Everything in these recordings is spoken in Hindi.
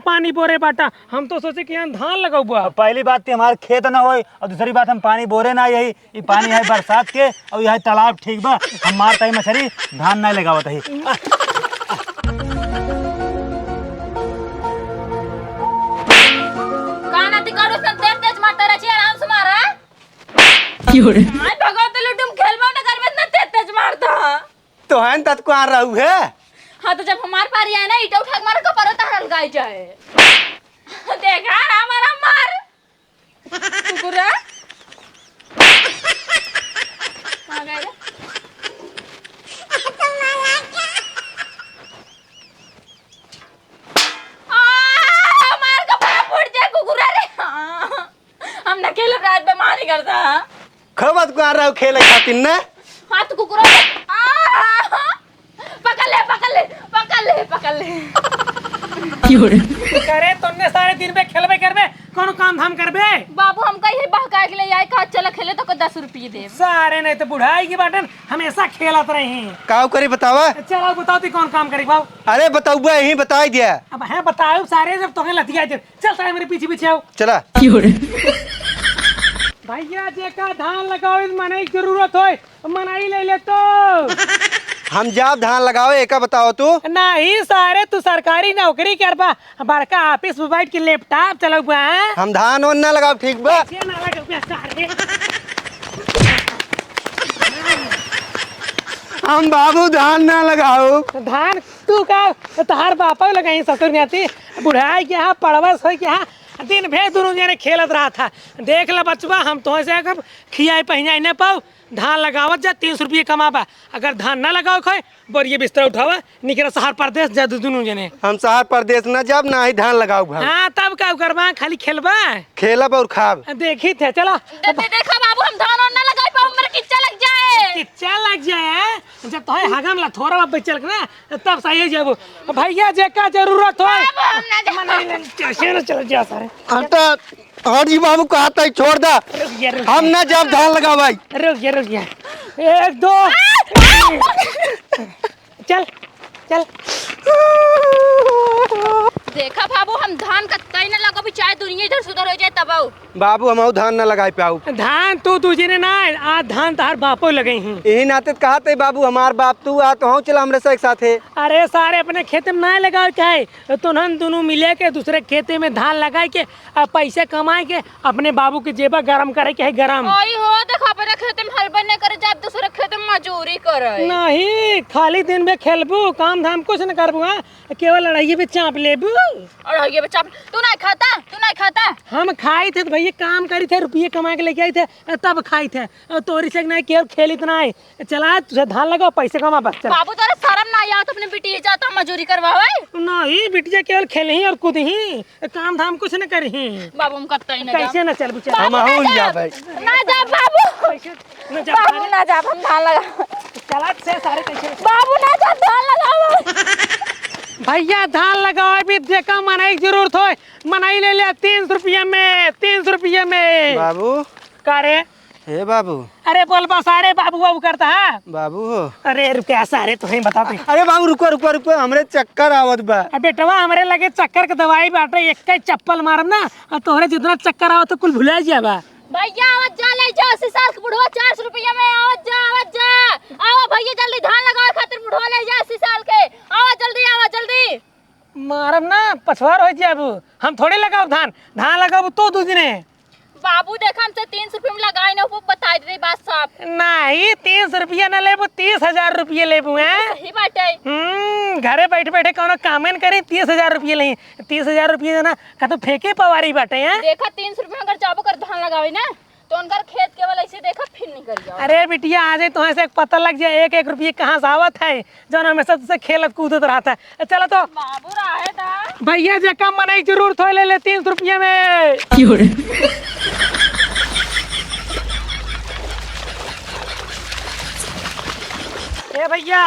पानी बोरे बाटा हम तो सोचे कि यहाँ धान लगाओ बुआ। पहली बात तो हमारे खेत ना हो और दूसरी बात हम पानी बोरे ना यही ये पानी है बरसात के और यह तालाब ठीक बा हम मारता ही मछली धान ना लगावत ही। कानाती काढू तेज तेज मारता राची आराम से मारा आई भगवत लुटुम खेलबा ना करबे ना तेज तेज मारता तो है तत को आ रहू है। हाँ तो जब हमार पारी आए ना ईटा उठा के मारो कपड़ा तारल गाय जाए देखा हमारा मार कुकुरा आ गए रे मार कपड़ा फूट जाए कुकुरा रे हम ना खेल रात में मारी करता खबत को आ रहू खेले खातिर ना हाथ कुकुरा पकड़ ले पकड़ ले पकड़ ले पकड़ ले करे तुमने सारे दिन में खेलबे करबे कौन काम धाम करबे। बाबू हम कहीं बहका के लिए आए का चला खेले तो को 10 रुपये दे सारे नहीं तो बुढ़ाई की बाटन हमेशा खेलत रही। काव करे बतावा। चलो बताओ ती कौन काम करी बाबू। अरे बताऊबा यही बता दिया। अब है बताओ सारे जब तुम्हें लतिया दे चल सारे मेरे पीछे पीछे आओ। चला भैया जे का धान लगाओ इस मनाई की जरूरत हो मनाई ले ले तो हम जाब धान लगाओ एका बताओ तू नहीं सारे तू सरकारी नौकरी करबा बड़का ऑफिस में बैठ के लैपटॉप चलाऊ बा। हम धान ओन ना लगाओ ठीक बा। हम बाबू धान ना लगाओ। धान तू का तहार बापा लगाई ससुर न्याती बुढ़ाई के यहाँ पड़वस हो के यहाँ दिन भर दोनों जने खेलत रहा था। देख ला बचवा हम तो से कब खियाई पहनाई न पाओ धान लगावत जा 300 रुपये कमाबा अगर धान ना लगाओ खोए बोरिए बिस्तर उठावा निकला शहर प्रदेश जा दोनों जने। हम शहर प्रदेश न जब ना ही धान लगाओ भाई। हाँ तब का करबा खाली खेलबा खेलब और खाब देखी थे चला देखा बाबू हम धान और ना लगाई पाऊं मेरा किच्चा लग जाए किच्चा लग जाए जब तो हगम ला थोड़ा बचल ना तब सही जाबो भैया जे का जरूरत हो चल जा सारे अंता और जी बाबू कहता है छोड़ दा हम ना जब धान लगा भाई। रुक गया 1 2 चल चल देखा बाबू हम धान कतई ना लगा भी चाहे दुनिया इधर सुधर हो जाए तब आओ बाबू हम धान ना लगाई पाऊ। धान तू तुझे ने ना आज धान तार बापो लगे हैं यही नाते कहते बाबू हमार बाप तू आ तो हम चला हमरे साथ है। अरे सारे अपने खेत में ना लगाओ चाहे तुनहन दोनों मिले के दूसरे खेते में धान लगाए के पैसे कमाए के अपने बाबू के जेबा गरम करे के है गरम ओई हो देखा अपने खेत में हल बनने करे जब दूसरे खेत में मजूरी करे नहीं खाली दिन में खेलबू काम धाम कुछ न करबू केवल लड़ाई में चाप लेबू और ये बच्चा तू नहीं खाता हम खाई थे तो भैया काम करी थे रुपये कमा के लेके आई थे तब खाई थे तोरी से नहीं केवल खेल इतना है चला तुझे धान लगाओ पैसे कमा बस चल। बाबू तेरे शर्म ना आया तो अपने बिटिया जाता मजूरी करवावे नहीं बिटिया केवल खेल ही और कूद ही काम धाम कुछ न करी बाबू हम कब तई ना कैसे न चल बुचा हम हूं जा भाई ना जा बाबू न जा बाबू ना जा हम धान लगा चला से सारे कैसे बाबू ना जा धान लगाओ भैया धान लगाओ अभी देखा मनाई जरूरत हो मनाई ले ले 300 रुपये में बाबू करे हे बाबू अरे बोल बा सारे बाबू बाबू करता है बाबू हो। अरे रुपया सारे तो ही बताते अरे बाबू रुको हमरे चक्कर आवत बा। बेटवा हमारे लगे चक्कर के दवाई बाटे एक चप्पल मारम ना तोहरे जितना चक्कर आवत तो कुल भुला जाबा। भैया आवाज जा ले जा 80 साल के बुढ़वा 400 रुपया में आवाज जा आओ भैया जल्दी धान लगाओ खातिर बुढ़वा ले जा 80 साल के आवा जल्दी मारम ना पछवार हो जाबू हम थोड़े लगाओ धान लगाओ तो दूसरे बाबू देखा हमसे 300 रुपये में लगाई ना वो बता दे बात साहब नहीं 300 रुपया न लेबू 30,000 रुपये लेबू है सही बात है घरे बैठे बैठे कौन कामेन करे 30,000 रुपये ले 30,000 रुपये देना का तो फेंके पवारी बाटे हैं। देखा 300 रुपये अगर जाबो कर धान लगावे ना तो उनका खेत केवल ऐसे देखा फिर नहीं कर जाओ। अरे बिटिया आज तो ऐसे पता लग जाए एक रुपये कहाँ से आवत है जो हमेशा तुझसे खेलत कूदत रहता है। चलो तो बाबू रहे था भैया जे कम मनाई जरूरत हो ले 300 रुपये में ए भैया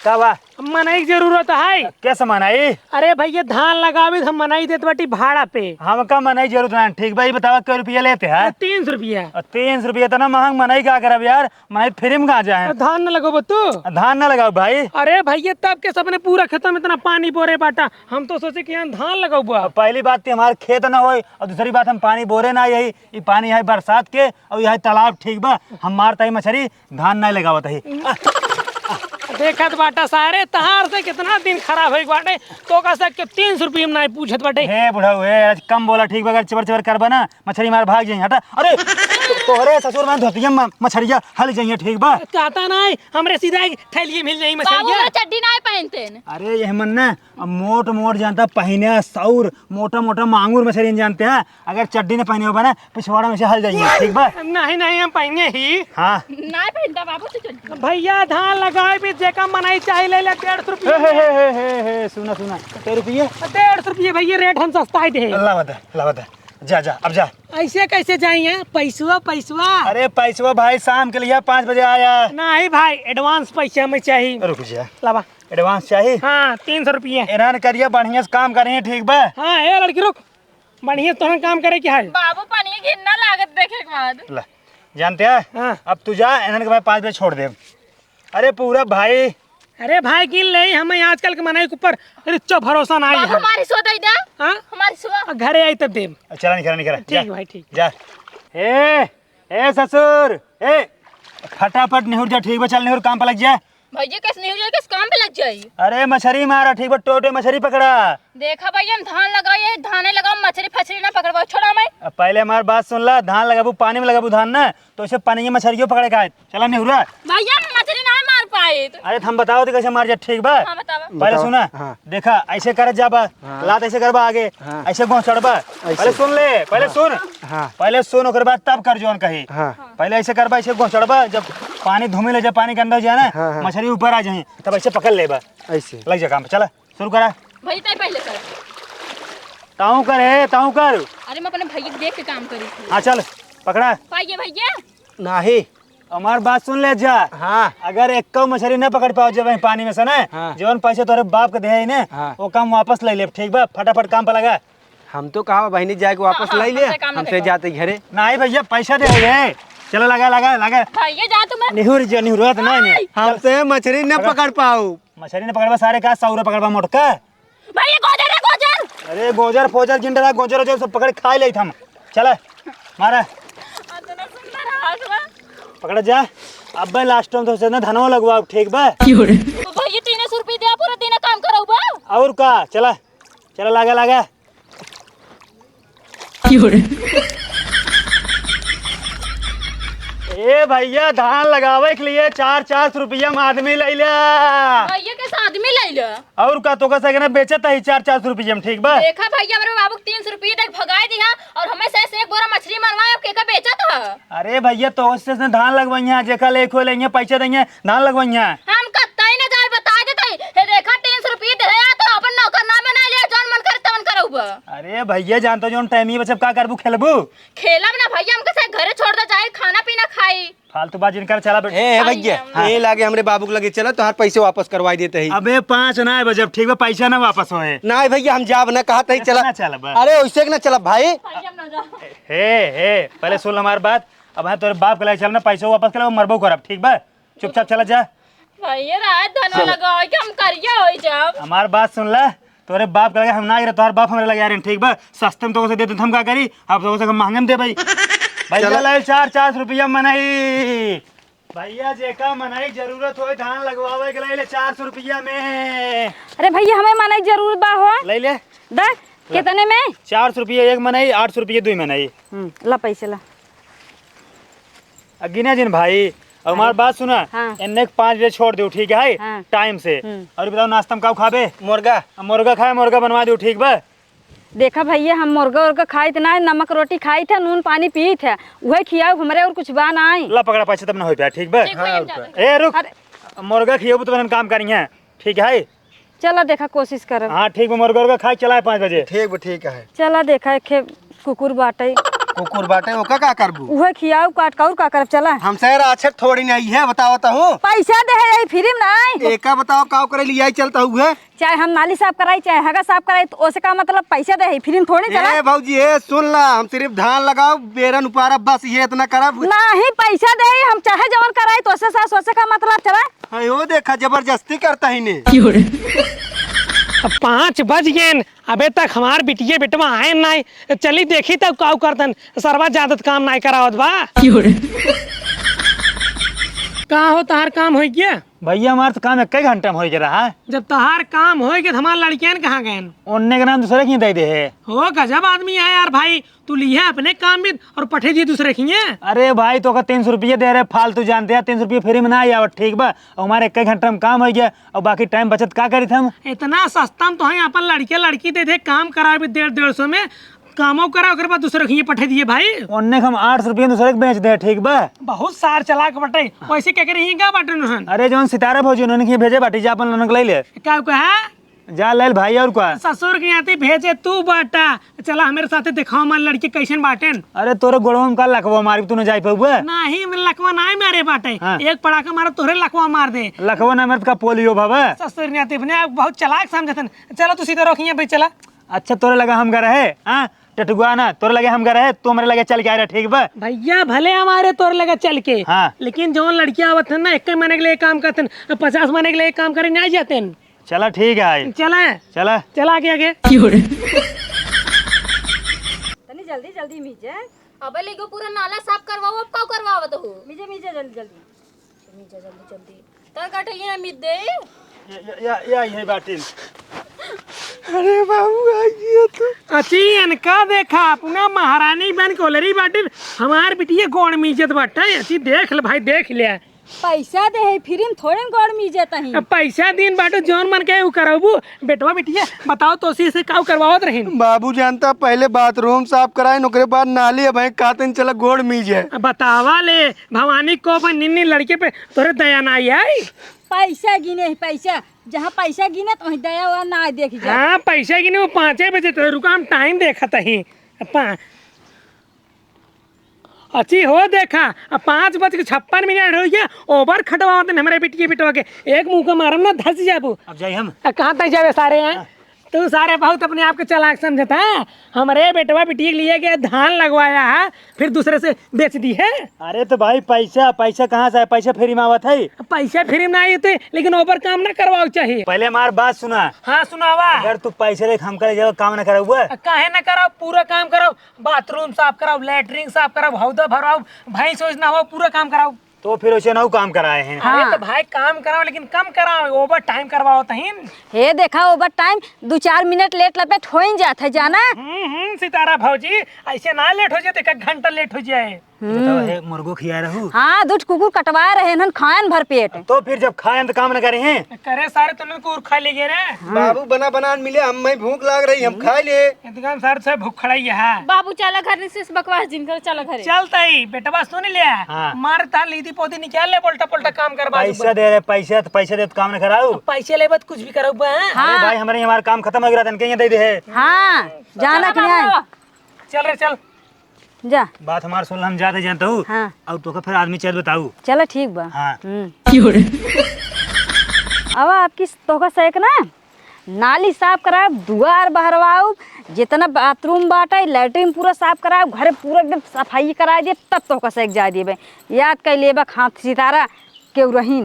का बा मनई की जरूरत है। क्या सामान आई? अरे भैया धान लगावे हम मनई देते बाटी भाड़ा पे। हम का मनई जरूरत ना ठीक भाई बतावा क्या रुपया लेते हैं? 300 रुपया। 300 रुपया इतना महंग मनई क्या करब यार, मनई फ्री में कहाँ जाए? धान न लगो तू। धान ना लगाओ भाई। अरे भैया तब के सबने पूरा खेत में इतना पानी बोरे बाटा, हम तो सोचे कि यहाँ धान लगाओ। पहली बात तो हमारे खेत ना होई और दूसरी बात हम पानी बोरे ना यही ये पानी है बरसात के और यही तालाब ठीक बा, हम मारता ही मछली धान नहीं लगावत ही। देखत बाटा सारे तहार से कितना दिन खराब हो बाटे, तो का सक के 300 रुपये में नहीं पूछत बाटे। हे बुढ़ऊ हे आज कम बोला ठीक बगैर चबर चबर करबा ना मछली मार भाग जाई हटा। अरे तोहरे ससुर में धोतिया मछलिया हल जाइए ठीक बा। कहता नहीं हमरे सीधा थैली मिल जाई बाबू मछलिया। मेरा चड्डी नहीं पहनते न। अरे ये मन ना मोट मोट जानता पहने सौर मोटा मोटा मांगूर मछली जानते हैं, अगर चड्डी ने पहने होगा ना पिछवाड़ा में से हल जाइए ठीक बा। नहीं नहीं हम पहने ही। हाँ नहीं पहनता बाबू तू चड्डी। भैया धान लगाए भी जेका मनाई चाहिए ले 150 रुपये। हे सुना सुना 100 रुपये 150 रुपये भैया रेट हम सस्ता ही दे। अल्लाह बता जा जा अब जा। ऐसे कैसे जाइए पैसवा पैसवा? अरे पैसवा भाई शाम के लिए 5 बजे आया। नहीं भाई एडवांस पैसा में चाहिए। रुक जा लावा एडवांस चाहिए। हाँ 300 रुपये। एरान करिए बढ़िया से काम करिए ठीक बा। हाँ ए लड़की रुक, बढ़िया तो काम करे क्या है। बाबू पानी गिरना लागत देखे के बाद। ला जानते हैं हाँ। अब तू जा इन्हन के भाई 5 बजे छोड़ दे। अरे पूरा भाई अरे भाई गिन ले हमें आजकल के मनाई के ऊपर रिच्चा भरोसा नहीं बाबू है। हमारी सो दे दे। हाँ हमारी सो। घरे आई तब देव। चला नहीं करा ठीक भाई ठीक। जा। ए ससुर ए फटाफट निहुर जा ठीक बा, चल निहुर काम पे लग जा। भैया कैसे नहीं हो जाए, किस काम पे लग जाई। अरे मछली मारा ठीक बा, टोटे मछली पकड़ा। देखा भैया हम धान लगाए, धाने लगाओ मछली फछली ना पकड़वाओ, छोड़ा मैं। अब पहले हमारी बात सुन ला, धान लगाबू पानी में लगाबू धान ना तो इसे पानी में मछलियों पकड़े खाए। चला निहुरा। भैया मछली नहीं मार पाए। अरे हम बताओ तो कैसे मार जा ठीक बा। हाँ बतावा। पहले सुना देखा ऐसे कर जाबा लात ऐसे करबा आगे ऐसे घों चढ़बा। पहले सुन ले पहले सुन पहले सुन ओकर बाद तब कर जोन कही। पहले ऐसे करबा ऐसे घों चढ़बा, जब पानी धूमी ले जब पानी के अंदर जाए ना मछली ऊपर आ जाए तब ऐसे पकड़ लेबा। ऐसे लग जा काम पे, चला शुरू करा। भैया तय पहले कर। ताऊ कर है ताऊ कर। अरे मैं अपने भैया देख के काम करी थी। हाँ चल पकड़ा। पाइए भैया। नहीं हमार बात सुन ले जा। हाँ अगर एक मछली न पकड़ पाओ जब पानी में से ना जवन पैसे तोरे बाप के दे ना वो काम वापस ले ले ठीक बा। फटाफट काम पे लगा। हम तो कहा बहनी जाके वापस हाँ, ले ले, हमसे काम ना हमसे देखो। जाते घरे। नहीं भैया पैसा दे गए। चलो लगा लगा लगा। भैया जा तुम्हें। निहुर जा निहुरत नहीं हमसे मछली न पकड़ पाऊ। मछली ने पकड़वा सारे का 100 रुपये पकड़वा मोटका। भैया गोजर है गोजर। अरे गोजर फोजर गिंडरा गोजर वोजर सब पकड़ खा ले हम। चला मारा इतना सुंदर हाथ बा। पकड़ जा। अब लास्ट में तो धनवा लगवा ठीक बा। भैया 300 रुपये दे, पूरा दिन काम करो बा। और का चला चला लगा लगा। ए भैया धान लगावे के लिए 400 रुपया में आदमी ले लिया। भैया के साथ में ले लो। और का तो कैसे ना बेचता ही 400 रुपया में ठीक बा। देखा भैया मेरे बाबू 300 रुपये तक भगाए दिया और हमें से एक बोरा मछली मरवाए, अब केका बेचा था। अरे भैया तो उससे धान लगवाइया जेका लेखो लेंगे पैसे देंगे धान लगवाइया। हम कत्ता ही ना जाए बता देते। हे देखा 300 रुपये दे तो अपन नौकर ना बना लिया, जौन मन करे तवन करो बा। अरे भैया जानतो जोन टाइम ही बचब का करबू खेलबू। खेलब ना भैया, हमके से घरे छोड़ दे जाए, खाना पीना खाई। फालतू बात जिनकर चला बेटा। ए भैया ये लागे हमरे बाबू के लगे, चलो तोहार पैसे वापस करवाई देते ही। अबे 5 ना बजब ठीक बा, पैसा ना वापस होए। नहीं भैया हम जाब ना कहा ही चला। ना चला बा। अरे वैसे ना चला भाई। भैया ना जा। हे पहले सुन हमार बात। अब है तोरे बाप के लिए चलना पैसा वापस कर मरबो करब ठीक बा। चुपचाप चला जा। भैया रात धनवा लगाओ कि हम करिया होई जब। हमार बात सुन ला, तोरे बाप के लगे हम ना गिरे, तोहार बाप हमरे लगे यार ठीक बा। सस्ते में तो से दे हम का करी, अब तो से महंगे में दे भाई। भैया ले 400 रुपया मनाई। भैया जेका मनाई जरूरत हो धान लगवावे के ले 400 रुपया में अरे भैया हमें माने की जरूरत बा हो। ले ले। देख कितने में? 400 रुपया एक मनाई, 800 रुपया 2 मनाई। ला पैसे ला। गिना जिन भाई। और हमारी बात सुना। हाँ। इन्ने 5 बजे छोड़ दो ठीक है हाँ। टाइम से। और बताओ नाश्ता में का खाबे? मुर्गा मुर्गा खाए, मुर्गा बनवा दो ठीक बा। देखा भैया हम मुर्गा उर्गा खाई थे ना, नमक रोटी खाई थे, नून पानी पी थे, वही खियाओ हमरे और कुछ बा ना आई। ला पकड़ा पैसा तब ना हो पाया ठीक बा। ठीक भैया हम जाते। ए रुक, अरे मुर्गा खियो तो हम काम करी है ठीक है। चला देखा कोशिश कर। हाँ ठीक बा, मुर्गा उर्गा खाए चला 5 बजे। ठीक है। चला देखा एक कुकुर बाटे कुकुर बाटे ओका का करबू उहे खियाऊ काट का और का करब चला। हमसे अच्छे थोड़ी नहीं है बताओ तो हूँ पैसा दे है यही फ्री में नहीं। एका बताओ का करे लिया चलता हुए चाहे हम नाली साफ कराई चाहे हगा साफ कराई तो ओसे का मतलब पैसा दे है फ्री में थोड़ी चला। ए भौजी ए सुन ला हम सिर्फ धान लगाओ बेरन उपारा बस ये इतना करब नहीं पैसा दे हम चाहे जवन कराई तो ओसे सा सोचे का मतलब चला। अयो देखा जबरदस्ती करता ही ने। अब 5 बज गए अबे तक हमार बिटिया बेटवा आए नहीं। चली देखी तब काऊ करतन सरवा ज्यादा काम नहीं करावत बा। का हो तहार काम हो गया? भैया हमारा तो काम 1 घंटा में हो रहा है। जब तहार काम हो गया हमार लड़कियन कहाँ गए? उनने के नाम दूसरे की दे दे है। हो गजब आदमी है यार भाई, तू लिया अपने काम भी और पठे दिए दूसरे की। अरे भाई तो 300 रुपये दे रहे फालतू जानते हैं 300 रुपये फ्री में ना आया ठीक बा। और हमारे 1 घंटा में काम हो गया और बाकी टाइम बचत का करी थे हम। इतना सस्ता में तो है अपन लड़की दे दे काम करा भी 150-150 में कामों करा ओकर बाद दूसरे की पठे दिए भाई। उनने हम 800 रुपये दूसरे के बेच दे ठीक बा। बहुत सार चला के बटे वैसे क्या करे का बाटन। अरे जो सितारा भौजी उन्होंने की भेजे बाटी जा अपन लोगों को ले ले क्या कहा जा ले भाई और क्या ससुर के आते भेजे तू बाटा। चला हमारे साथे दिखाओ हमारे लड़की कैसे बाटेन। अरे तोरे गोड़वा में का लखवा मारी तू न जाई पाऊबे नहीं मैं लखवा नहीं मारे बाटे। हाँ। एक पड़ाका मारा तोरे लखवा मार दे। लखवा ना मेरे का पोलियो बाबा। ससुर ने आते बने बहुत चलाक समझतन। चलो तू सीधा रखिए भाई चला। अच्छा तोरे लगा हम घर है हां टटुआ ना तोरे लगे हम घर है तू मेरे लगे चल के आ रहा ठीक बा। भैया भले हमारे तोर लगा चल के हाँ। लेकिन जो लड़कियां आवत है ना 1 महीने के लिए काम करते 50 महीने के लिए काम करे नहीं जाते। चला ठीक है चला चला चला के आगे तनी जल्दी जल्दी मीजे अबे लेगो पूरा नाला साफ करवाओ अब का करवावत हो। मीजे मीजे जल्दी जल्दी मीजा जल्दी जल्दी तर कटे ये मिद दे। या ये बाटिन अरे बाबू आइए तू अच्छी इनका देखा अपना महारानी बन कोलरी बाटी हमार बिटिया गोड़ में इज्जत बाटे। अच्छी देख ले भाई देख ले पैसा दे है फ्री में थोड़े गोड़ मीजे तही। अब पैसा दिन बाटो जौन मन के उ कराबू बेटवा बिटिया बताओ तो से काऊ करवावत रहीन। बाबू जानता पहले बाथरूम साफ कराए नौकरे बाद नाली भाई कातन चला गोड़ मीज है। बतावा ले भवानी को निन्नी लड़के पे तोरे दया ना आई। पैसा गिने पैसा जहाँ पैसा गिने तो वहीं दया हुआ ना देखी जा। हाँ पैसा गिने वो 5 बजे तो रुका हम टाइम देखा ही अच्छी हो देखा अब 5:56 हो गया ओवर खटवाते हमारे बिटिया बिटवा के एक मुंह का मारम ना धस जाबू। अब जाई हम कहाँ तक जावे सारे हैं तू सारे बहुत अपने आप को चालाक समझता है। हमारे बेटवा बिटिया के लिए गया धान लगवाया है फिर दूसरे से बेच दी है। अरे तो भाई पैसा पैसा कहाँ से है पैसा फ्री में आवत है। पैसा फ्री में आई थे लेकिन ओवर काम ना करवाओ चाहिए। पहले हमार बात सुना हाँ सुनावा। अगर तू पैसे ले हम करे जब काम ना कराऊबे काहे ना कराओ पूरा काम कराओ बाथरूम साफ कराओ लैट्रिन साफ कराओ हौदा भराओ भैंस वैस ना हो पूरा काम कराओ। तो फिर उसे नौ काम कराए हैं। अरे तो भाई काम कराओ लेकिन कम कराओ ओवर टाइम करवाओ तहीन। हे देखा ओवर टाइम 2-4 मिनट लेट लपेट हो ही जाता है जाना। सितारा भौजी ऐसे ना लेट हो जाए 1 घंटा लेट हो जाए। बताओ हे मुर्गो खिया रहू। हाँ 2 कुकुर कटवा रहे हैं खान भर पेट। तो फिर जब खाए तो काम न करे हैं करे सारे तुमने को खा ले गए रे। बाबू बना बना मिले हम में भूख लाग रही हम खा ले। एकदम सर से भूख खड़ाई है। बाबू चला घर से बकवास दिन कर चला घर। चलता ही बेटवा सुन लिया हाँ। मारता लीदी पोती निकाल ले पोल्टा पोल्टा काम करवा पैसा दे रहे पैसा दे तो काम न कराऊ। पैसे ले कुछ भी करो अरे भाई हमारे हमारा काम खत्म हो गया था इनके यहाँ दे दे है। हाँ जाना कि नहीं चल रे चल जा बात हमारा सुन हम ज्यादा जानता हूँ। हाँ। और तो फिर आदमी चल बताऊ। चलो ठीक बा। हाँ। अब आपकी तो का सैक ना नाली साफ कराओ दुआर बहरवाओ जितना बाथरूम बाटे लैट्रिन पूरा साफ कराओ घर पूरा एकदम सफाई करा दिए तब तो का सैक जा दिए याद कर ले हाथ सितारा केव रही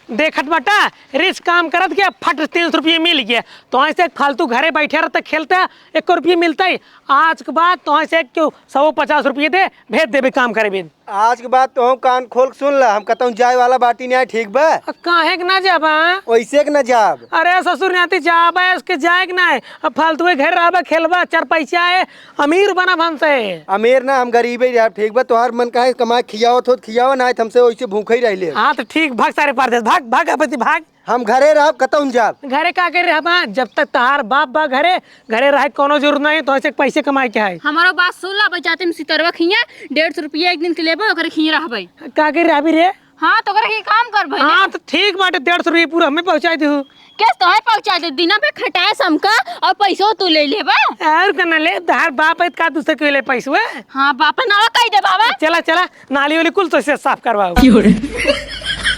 देखत बटा रिस काम करत गया फट 300 रुपये मिल गया तो ऐसे फालतू घरे बैठे रहता खेलते 1 रुपये मिलता है। आज के बाद तो ऐसे क्यों 150 रुपये दे भेज देवे काम करे बिन। आज के बाद तो हम कान खोल के सुन ला हम कहता हूँ जाए वाला बाटी नहीं आए ठीक बा काहे के ना जाबा वैसे के न जाब। अरे ससुर नाती जाबा इसके जाए के ना अब फालतू घर रहबा खेलबा 4 पैसा है अमीर बना हमसे। अमीर ना हम गरीब ही ठीक बा तोहार मन का कमाए खियावत हो खियाव ना हमसे वैसे भूखे ही रह। हाँ तो ठीक भाग सारे परदेश भाग भाग अपती भाग। हम घरे रह कहता जाब घरे का कर रहा जब तक तार बाप बा घरे घरे रहे कोनो जरूरत नहीं तो ऐसे पैसे कमाए के है। हमारा बात सुन ला बचाते में सितरवा खिया 150 रुपया एक दिन के लेबा ओकरे खिया रहबै का कर रहा रे हाँ तो करे के काम कर भाई हाँ तो ठीक बाटे 150 रुपये पूरा हमें पहुँचा दू। केस तो है पहुंचा दे दिना पे खटाए समका और पैसो तू ले ले बा। और कना ले तहार बाप है का दूसरे के ले पैसे। हाँ बापा नावा कह दे बाबा। चला चला नाली वाली कुल तो से साफ करवाओ।